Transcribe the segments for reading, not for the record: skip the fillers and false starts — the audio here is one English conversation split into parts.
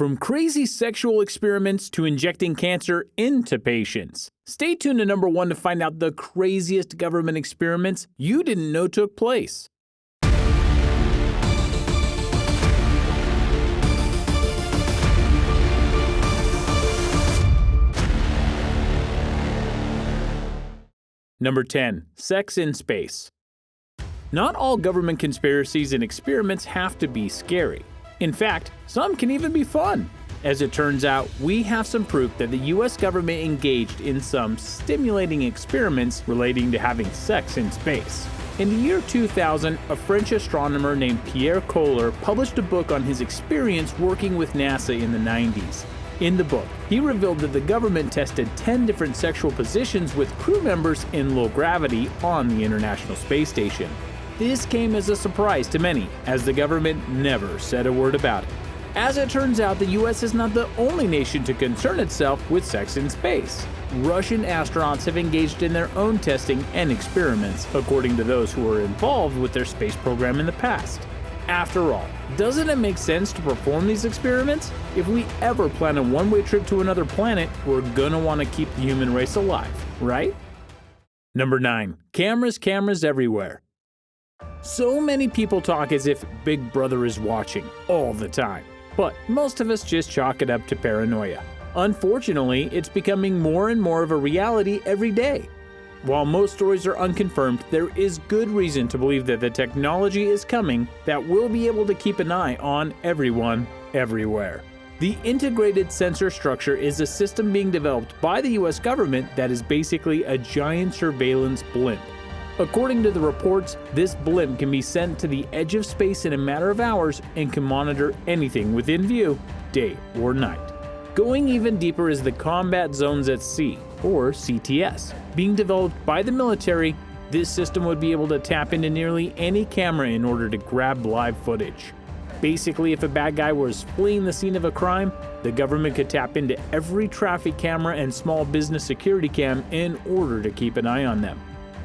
From crazy sexual experiments to injecting cancer into patients. Stay tuned to number 1 to find out the craziest government experiments you didn't know took place. Number 10. Sex in space. Not all government conspiracies and experiments have to be scary. In fact, some can even be fun. As it turns out, we have some proof that the US government engaged in some stimulating experiments relating to having sex in space. In the year 2000, a French astronomer named Pierre Kohler published a book on his experience working with NASA in the 90s. In the book, he revealed that the government tested 10 different sexual positions with crew members in low gravity on the International Space Station. This came as a surprise to many, as the government never said a word about it. As it turns out, the US is not the only nation to concern itself with sex in space. Russian astronauts have engaged in their own testing and experiments, according to those who were involved with their space program in the past. After all, doesn't it make sense to perform these experiments? If we ever plan a one-way trip to another planet, we're gonna want to keep the human race alive, right? Number 9. Cameras everywhere. So many people talk as if Big Brother is watching all the time, but most of us just chalk it up to paranoia. Unfortunately, it's becoming more and more of a reality every day. While most stories are unconfirmed, there is good reason to believe that the technology is coming that will be able to keep an eye on everyone, everywhere. The integrated sensor structure is a system being developed by the US government that is basically a giant surveillance blimp. According to the reports, this blimp can be sent to the edge of space in a matter of hours and can monitor anything within view, day or night. Going even deeper is the Combat Zones at Sea, or CTS. Being developed by the military, this system would be able to tap into nearly any camera in order to grab live footage. Basically, if a bad guy was fleeing the scene of a crime, the government could tap into every traffic camera and small business security cam in order to keep an eye on them.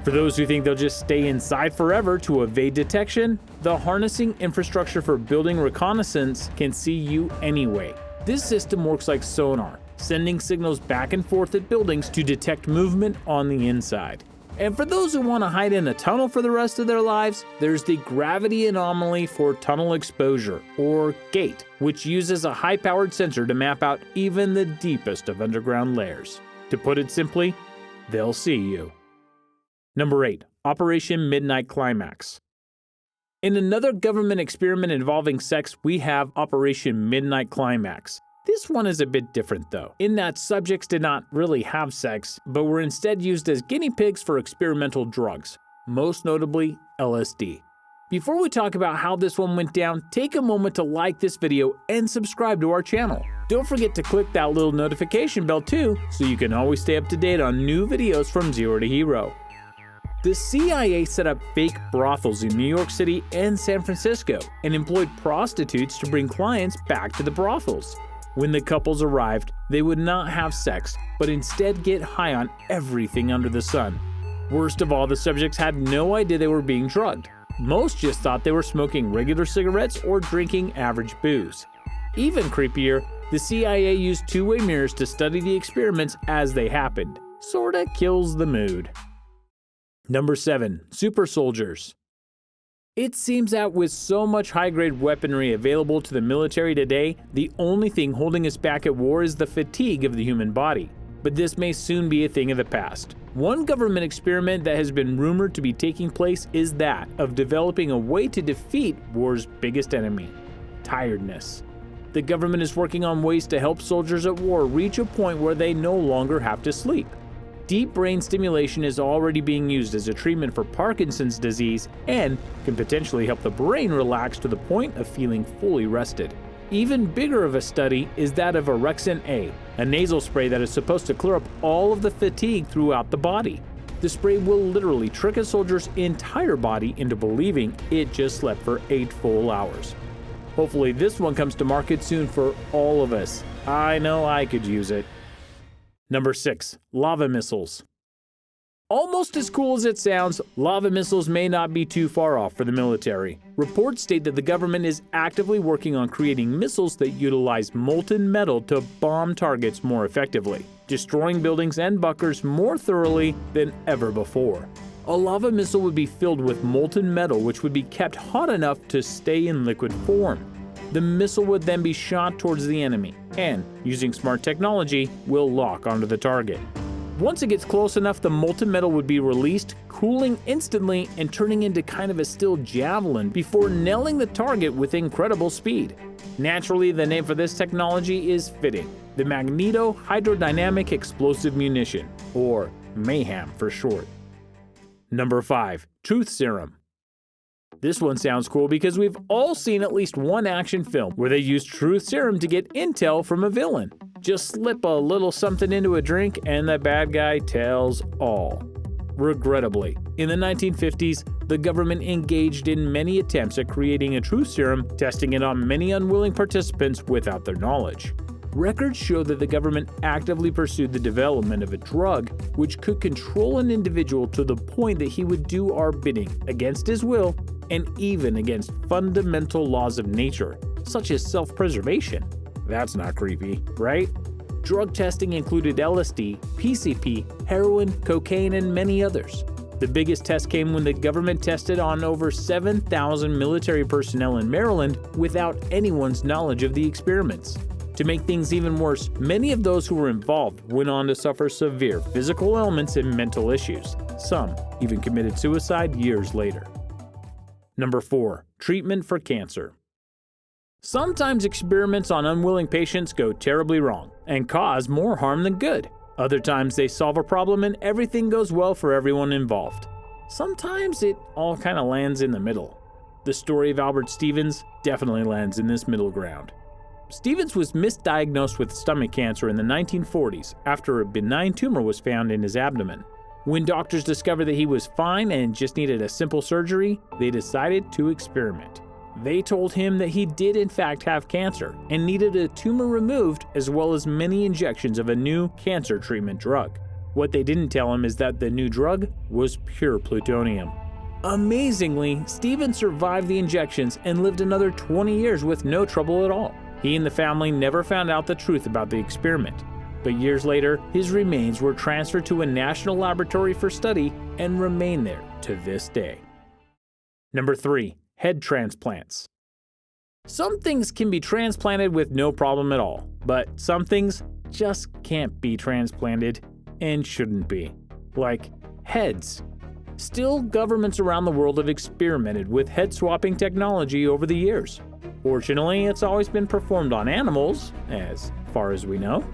For those who think they'll just stay inside forever to evade detection, the harnessing infrastructure for building reconnaissance can see you anyway. This system works like sonar, sending signals back and forth at buildings to detect movement on the inside. And for those who want to hide in a tunnel for the rest of their lives, there's the Gravity Anomaly for Tunnel Exposure, or GATE, which uses a high-powered sensor to map out even the deepest of underground layers. To put it simply, they'll see you. Number 8. Operation Midnight Climax. In another government experiment involving sex, we have Operation Midnight Climax. This one is a bit different though, in that subjects did not really have sex, but were instead used as guinea pigs for experimental drugs, most notably LSD. Before we talk about how this one went down, take a moment to like this video and subscribe to our channel. Don't forget to click that little notification bell too, so you can always stay up to date on new videos from Zero to Hero. The CIA set up fake brothels in New York City and San Francisco and employed prostitutes to bring clients back to the brothels. When the couples arrived, they would not have sex, but instead get high on everything under the sun. Worst of all, the subjects had no idea they were being drugged. Most just thought they were smoking regular cigarettes or drinking average booze. Even creepier, the CIA used two-way mirrors to study the experiments as they happened. Sorta kills the mood. Number 7. Super soldiers. It seems that with so much high-grade weaponry available to the military today, the only thing holding us back at war is the fatigue of the human body. But this may soon be a thing of the past. One government experiment that has been rumored to be taking place is that of developing a way to defeat war's biggest enemy: tiredness. The government is working on ways to help soldiers at war reach a point where they no longer have to sleep. Deep brain stimulation is already being used as a treatment for Parkinson's disease and can potentially help the brain relax to the point of feeling fully rested. Even bigger of a study is that of Orexin A, a nasal spray that is supposed to clear up all of the fatigue throughout the body. The spray will literally trick a soldier's entire body into believing it just slept for 8 full hours. Hopefully this one comes to market soon for all of us. I know I could use it. Number 6. Lava missiles. Almost as cool as it sounds, lava missiles may not be too far off for the military. Reports state that the government is actively working on creating missiles that utilize molten metal to bomb targets more effectively, destroying buildings and bunkers more thoroughly than ever before. A lava missile would be filled with molten metal which would be kept hot enough to stay in liquid form. The missile would then be shot towards the enemy and, using smart technology, will lock onto the target. Once it gets close enough, the molten metal would be released, cooling instantly and turning into kind of a steel javelin before nailing the target with incredible speed. Naturally, the name for this technology is fitting: the Magneto-Hydrodynamic Explosive Munition, or MAYHEM for short. Number 5. Truth Serum. This one sounds cool because we've all seen at least one action film where they use truth serum to get intel from a villain. Just slip a little something into a drink and the bad guy tells all. Regrettably, in the 1950s, the government engaged in many attempts at creating a truth serum, testing it on many unwilling participants without their knowledge. Records show that the government actively pursued the development of a drug which could control an individual to the point that he would do our bidding against his will and even against fundamental laws of nature, such as self-preservation. That's not creepy, right? Drug testing included LSD, PCP, heroin, cocaine, and many others. The biggest test came when the government tested on over 7,000 military personnel in Maryland without anyone's knowledge of the experiments. To make things even worse, many of those who were involved went on to suffer severe physical ailments and mental issues. Some even committed suicide years later. Number 4. Treatment for cancer. Sometimes experiments on unwilling patients go terribly wrong and cause more harm than good. Other times they solve a problem and everything goes well for everyone involved. Sometimes it all kind of lands in the middle. The story of Albert Stevens definitely lands in this middle ground. Stevens was misdiagnosed with stomach cancer in the 1940s after a benign tumor was found in his abdomen. When doctors discovered that he was fine and just needed a simple surgery, they decided to experiment. They told him that he did in fact have cancer and needed a tumor removed as well as many injections of a new cancer treatment drug. What they didn't tell him is that the new drug was pure plutonium. Amazingly, Stevens survived the injections and lived another 20 years with no trouble at all. He and the family never found out the truth about the experiment. But years later, his remains were transferred to a national laboratory for study and remain there to this day. Number 3. Head transplants. Some things can be transplanted with no problem at all, but some things just can't be transplanted and shouldn't be, like heads. Still, governments around the world have experimented with head swapping technology over the years. Fortunately, it's always been performed on animals, as far as we know.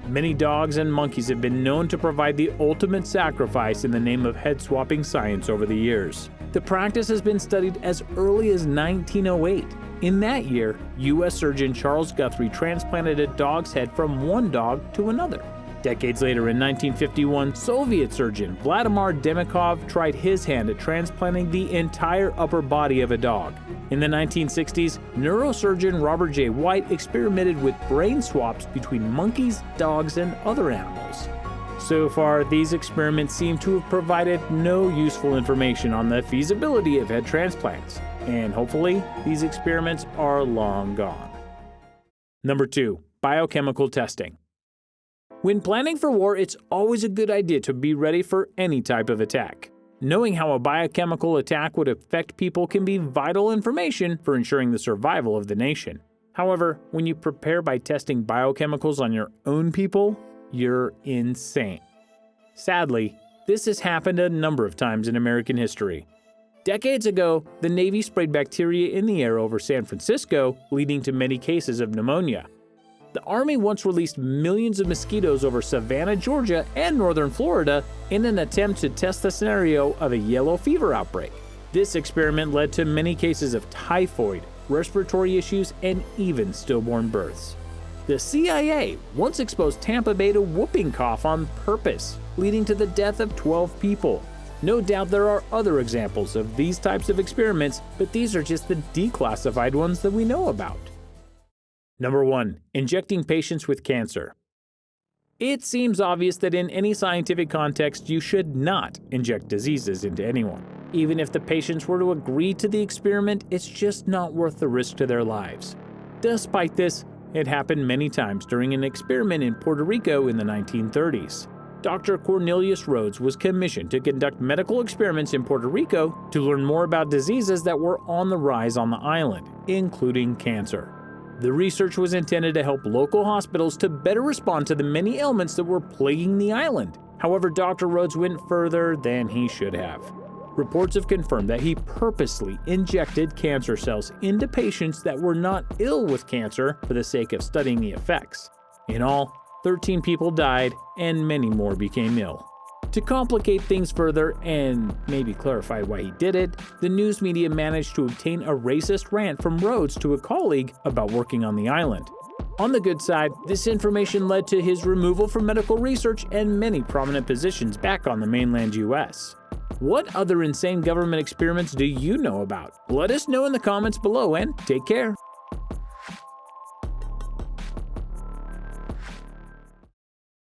Many dogs and monkeys have been known to provide the ultimate sacrifice in the name of head swapping science over the years. The practice has been studied as early as 1908. In that year, U.S. surgeon Charles Guthrie transplanted a dog's head from one dog to another. Decades later, in 1951, Soviet surgeon Vladimir Demikov tried his hand at transplanting the entire upper body of a dog. In the 1960s, neurosurgeon Robert J. White experimented with brain swaps between monkeys, dogs, and other animals. So far, these experiments seem to have provided no useful information on the feasibility of head transplants, and hopefully, these experiments are long gone. Number 2. Biochemical testing. When planning for war, it's always a good idea to be ready for any type of attack. Knowing how a biochemical attack would affect people can be vital information for ensuring the survival of the nation. However, when you prepare by testing biochemicals on your own people, you're insane. Sadly, this has happened a number of times in American history. Decades ago, the Navy sprayed bacteria in the air over San Francisco, leading to many cases of pneumonia. The Army once released millions of mosquitoes over Savannah, Georgia, and northern Florida in an attempt to test the scenario of a yellow fever outbreak. This experiment led to many cases of typhoid, respiratory issues, and even stillborn births. The CIA once exposed Tampa Bay to whooping cough on purpose, leading to the death of 12 people. No doubt there are other examples of these types of experiments, but these are just the declassified ones that we know about. Number 1. Injecting patients with cancer. It seems obvious that in any scientific context you should not inject diseases into anyone. Even if the patients were to agree to the experiment, it's just not worth the risk to their lives. Despite this, it happened many times during an experiment in Puerto Rico in the 1930s. Dr. Cornelius Rhodes was commissioned to conduct medical experiments in Puerto Rico to learn more about diseases that were on the rise on the island, including cancer. The research was intended to help local hospitals to better respond to the many ailments that were plaguing the island. However, Dr. Rhodes went further than he should have. Reports have confirmed that he purposely injected cancer cells into patients that were not ill with cancer for the sake of studying the effects. In all, 13 people died and many more became ill. To complicate things further and maybe clarify why he did it, the news media managed to obtain a racist rant from Rhodes to a colleague about working on the island. On the good side, this information led to his removal from medical research and many prominent positions back on the mainland US. What other insane government experiments do you know about? Let us know in the comments below and take care.